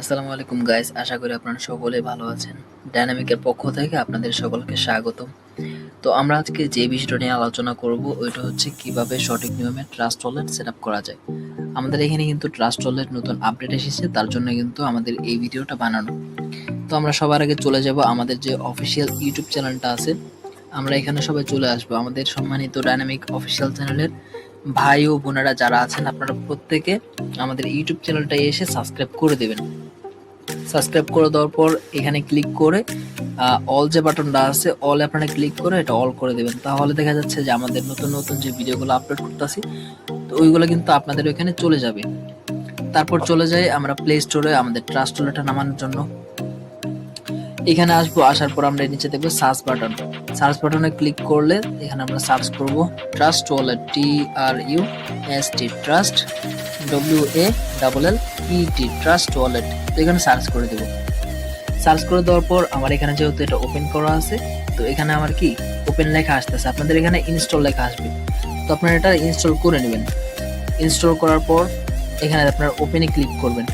আসসালামু আলাইকুম গাইস, আশা করি আপনারা সকলে ভালো আছেন। ডায়নামিকের পক্ষ থেকে আপনাদের সকলকে স্বাগতম। তো আমরা আজকে যে বিষয়টা নিয়ে আলোচনা করব ওইটা হচ্ছে কিভাবে সঠিক নিয়মে ট্রাস্ট ওয়ালেট সেটআপ করা যায়। আমাদের এখানে কিন্তু ট্রাস্ট ওয়ালেট নতুন আপডেট এসেছে, তার জন্য কিন্তু আমাদের এই ভিডিওটা বানানো। তো আমরা সবার আগে চলে যাব আমাদের যে অফিসিয়াল ইউটিউব চ্যানেলটা আছে, আমরা এখানে সবাই চলে আসবো। আমাদের সম্মানিত ডায়নামিক অফিসিয়াল চ্যানেলের ভাই ও বোনেরা যারা আছেন, আপনারা প্রত্যেকে আমাদের ইউটিউব চ্যানেলটা এসে সাবস্ক্রাইব করে দেবেন। সাবস্ক্রাইব করে দেওয়ার পর এখানে ক্লিক করে অল যে বাটনটা আছে, অল আপনারা ক্লিক করে এটা অল করে দেবেন। তাহলে দেখা যাচ্ছে যে আমাদের নতুন নতুন যে ভিডিওগুলো আপলোড করতেছি, তো ওইগুলো কিন্তু আপনাদের ওইখানে চলে যাবে। তারপর চলে যাই আমরা প্লে স্টোরে আমাদের ট্রাস্ট ওয়ালেটটা নামানোর জন্য। এখানে আসবো, আসার পর আমরা নিচে দেখবো সার্চ বাটন। সার্চ বাটনে ক্লিক করলে এখানে আমরা সার্চ করব trust wallet, TRUST, trust, WALLET, trust wallet. তো এখানে সার্চ করে দেব। সার্চ করে দেওয়ার পর আমার এখানে যেহেতু এটা ওপেন করা আছে, তো এখানে আমার কি ওপেন লেখা আসতেছে, আপনাদের এখানে ইনস্টল লেখা আসবে। তো আপনারা এটা ইনস্টল করে নেবেন। ইনস্টল করার পর এখানে আপনারা ওপেনে ক্লিক করবেন।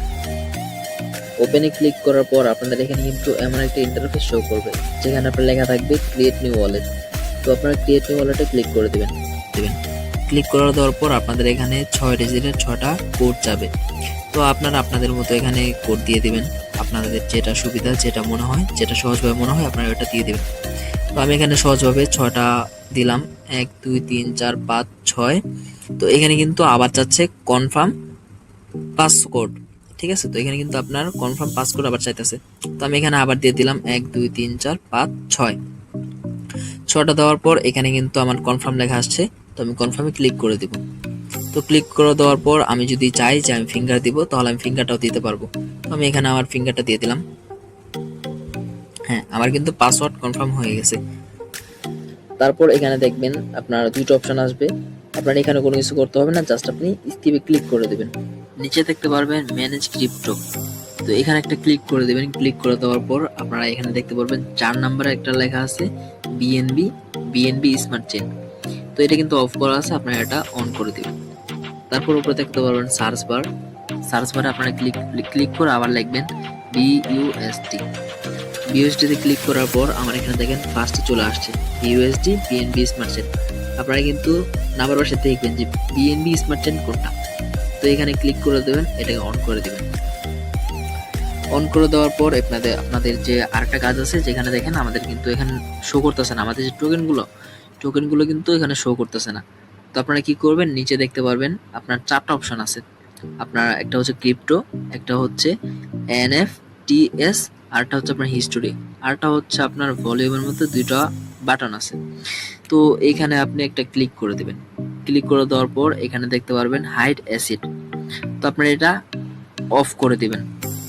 ওপেনে ক্লিক করার পর আপনাদের এখানে কিন্তু এমন একটা ইন্টারফেস শো করবে যেখানে আপনার লেখা থাকবে ক্রিয়েট নিউ ওয়ালেট। তো আপনারা ক্রিয়েট নিউ ওয়ালেটে ক্লিক করে দেবেন। ক্লিক করে দেওয়ার পর আপনাদের এখানে 6 ডিজিটের 6টা কোড যাবে। তো আপনারা আপনাদের মতো এখানে কোড দিয়ে দিবেন, আপনাদের যেটা সুবিধা, যেটা মনে হয়, যেটা সহজভাবে মনে হয় আপনারা ওটা দিয়ে দিবেন। তো আমি এখানে সহজভাবে 6টা দিলাম, 1 2 3 4 5 6। তো এখানে কিন্তু আবার চাচ্ছে কনফার্ম পাসকোড, ঠিক আছে। তো এখানে কিন্তু আপনার কনফার্ম পাসকোড আবার চাইতেছে। তো আমি এখানে আবার দিয়ে দিলাম 1 2 3 4 5 6। 6টা দেওয়ার পর এখানে কিন্তু আমার কনফার্ম লেখা আসছে। তো আমি কনফার্মে ক্লিক করে দিব। তো ক্লিক করে দেওয়ার পর আমি যদি চাই যে আমি ফিঙ্গার দিব, তাহলে আমি ফিঙ্গারটাও দিতে পারবো। তো আমি এখানে আমার ফিঙ্গারটা দিয়ে দিলাম। হ্যাঁ, আমার কিন্তু পাসওয়ার্ড কনফার্ম হয়ে গেছে। তারপর এখানে দেখবেন আপনার দুটো অপশন আসবে। আপনার এখানে কোনো কিছু করতে হবে না, জাস্ট আপনি স্কিপে ক্লিক করে দেবেন। নিচে দেখতে পারবেন ম্যানেজ ক্রিপ্টো। তো এখানে একটা ক্লিক করে দেবেন। ক্লিক করে দেওয়ার পর আপনারা এখানে দেখতে পারবেন 4 নম্বরে একটা লেখা আছে বিএনবি স্মার্ট চেইন। তো এটা কিন্তু অফ করা আছে, আপনারা এটা অন করে দিবেন। তারপর উপরে দেখতে পারবেন সার্চ বার। সার্চ বারে আপনারা ক্লিক করে আবার লিখবেন বিইউএসডি তে ক্লিক করার পর আমার এখানে দেখেন ফার্স্টে চলে আসছে বিএনবি স্মার্ট চেইন। আপনারা কিন্তু নাম্বার পাশে দেখবেন যে বিএনবি স্মার্ট চেইন কোনটা। তো এখানে ক্লিক করে দেবেন, এটাকে অন করে দিবেন। অন করে দেওয়ার পর আপনাদের যে আরেকটা কাজ আছে, যেখানে দেখেন আমাদের কিন্তু এখানে শো করতেছে না, আমাদের যে টোকেনগুলো কিন্তু এখানে শো করতেছে না। তো আপনারা কি করবেন, নিচে দেখতে পারবেন আপনার 4টা অপশন আছে। আপনার একটা হচ্ছে ক্রিপ্টো, একটা হচ্ছে NFTS, আরটা হচ্ছে আপনার হিস্টোরি, আরটা হচ্ছে আপনার ভলিউমের মধ্যে 2টা বাটন আছে। তো এখানে আপনি একটা ক্লিক করে দেবেন। ক্লিক করে দেওয়ার পর এখানে দেখতে পারবেন হাইড অ্যাসিড। তো আপনারা এটা অফ করে দিবেন,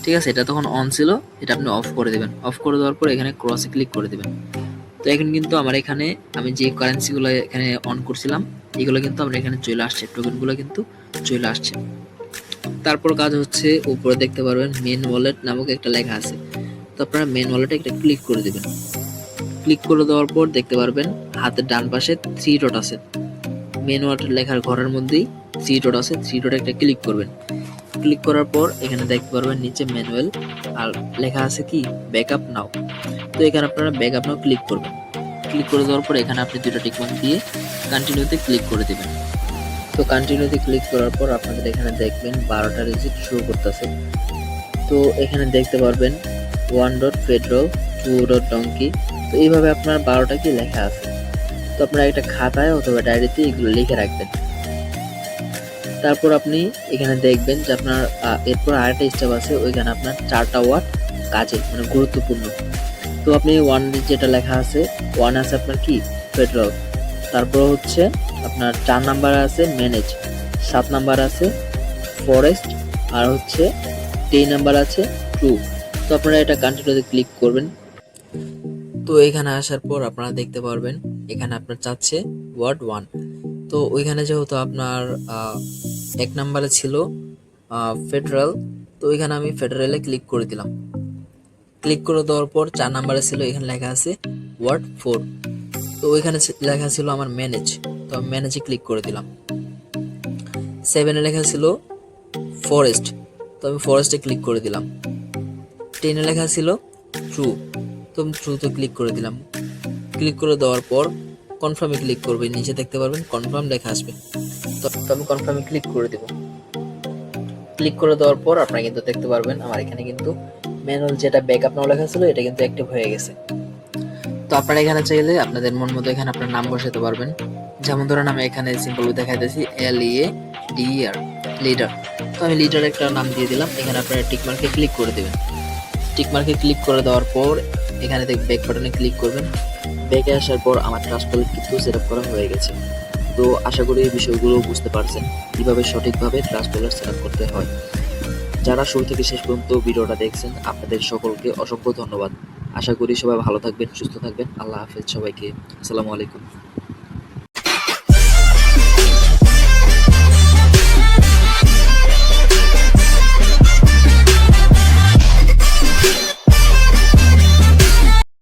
ঠিক আছে। এটা তখন অন ছিল, এটা আপনি অফ করে দিবেন। অফ করে দেওয়ার পর এখানে ক্রসে ক্লিক করে দিবেন। তো এখন কিন্তু আমার এখানে আমি যে কারেন্সিগুলো এখানে অন করছিলাম, এগুলো কিন্তু আমার এখানে চলে আসছে, টোকেনগুলো কিন্তু চলে আসছে। তারপর কাজ হচ্ছে উপরে দেখতে পারবেন মেন ওয়ালেট নামক একটা লেখা আছে। তো আপনারা মেন ওয়ালেটে একটা ক্লিক করে দিবেন। ক্লিক করে দেওয়ার পর দেখতে পারবেন হাতের ডান পাশে 3 ডট আছে। মেন ওয়ালেট লেখার ঘরের মধ্যেই 3 ডট আছে, 3 ডটে একটা ক্লিক করবেন। ক্লিক করার পর এখানে দেখতে পারবেন নিচে ম্যানুয়াল আর লেখা আছে কি ব্যাকআপ নাও। তো এখানে আপনারা ব্যাকআপ নাও ক্লিক করবেন। ক্লিক করে দেওয়ার পর এখানে আপনি 2টা টিকমার্ক দিয়ে কন্টিনিউতে ক্লিক করে দিবেন। তো কন্টিনিউতে ক্লিক করার পর আপনাদের এখানে দেখবেন 12টা ডিজিট শো করতেছে। তো এখানে দেখতে পারবেন 1 ডট ফেডারেল, 2 ডট ডঙ্কি। তো এইভাবে আপনার 12টা কি লেখা আছে। তো আপনারা একটা খাতায় অথবা ডায়েরিতে এগুলো লিখে রাখবেন। তারপর আপনি এখানে দেখবেন যে আপনার এরপর আরেকটা স্টেপ আছে, ওইখানে আপনার 4টা ওয়ার্ড কাজে মানে গুরুত্বপূর্ণ। তো আপনি 1 যেটা লেখা আছে, 1 আছে আপনার কি ফেডারেল, তারপর হচ্ছে আপনার 4 নাম্বার আছে ম্যানেজ, 7 নাম্বার আছে ফরেস্ট, আর হচ্ছে 10 নাম্বার আছে ট্রু। তো আপনারা এটা কন্টিনিউতে ক্লিক করবেন। তো এখানে আসার পর আপনারা দেখতে পারবেন এখানে আপনার চাচ্ছে ওয়ার্ড 1। তো ওইখানে যেহেতু আপনার 1 নাম্বারে ছিল ফেডারেল, তো ওইখানে আমি ফেডারেলে ক্লিক করে দিলাম। ক্লিক করে দেওয়ার পর 4 নাম্বারে ছিল, এখানে লেখা আছে ওয়ার্ড 4। তো ওইখানে লেখা ছিল আমার ম্যানেজ, তো আমি ম্যানেজে ক্লিক করে দিলাম। 7 এ লেখা ছিল ফরেস্ট, তো আমি ফরেস্টে ক্লিক করে দিলাম। 10-এ লেখা ছিল ট্রু, তো আমি ট্রুতে ক্লিক করে দিলাম। ক্লিক করে দেওয়ার পর কনফার্মে ক্লিক করবে, নিচে দেখতে পারবেন কনফার্ম লেখা আসবে। তো আমি কনফার্মে ক্লিক করে দেব। ক্লিক করে দেওয়ার পর আপনারা কিন্তু দেখতে পারবেন আমার এখানে কিন্তু ম্যানুয়াল যেটা ব্যাকআপ নাও লেখা ছিল এটা কিন্তু অ্যাক্টিভ হয়ে গেছে। তো আপনারা এখানে চাইলে আপনাদের মন মতো এখানে আপনার নাম বসাতে পারবেন। যেমন ধরেন আমি এখানে সিম্পল দেখাইতেছি LEADER, লিডার। তো আমি লিডার একটা নাম দিয়ে দিলাম। এখানে আপনারা টিক মার্কে ক্লিক করে দেবেন। টিক মার্কে ক্লিক করে দেওয়ার পর এখানে থেকে ব্যাক বাটনে ক্লিক করবেন। ব্যাকে আসার পর আমার ট্রাস্ট ওয়ালেট কিন্তু সেট আপ করা হয়ে গেছে। তো আশা করি এই বিষয়গুলো বুঝতে পারছেন কিভাবে সঠিকভাবে ট্রাস্ট ওয়ালেট সেট আপ করতে হয়। যারা শুরু থেকে শেষ পর্যন্ত ভিডিওটা দেখছেন আপনাদের সকলকে অসংখ্য ধন্যবাদ। আশা করি সবাই ভালো থাকবেন, সুস্থ থাকবেন। আল্লাহ হাফেজ সবাইকে। আসসালামু আলাইকুম।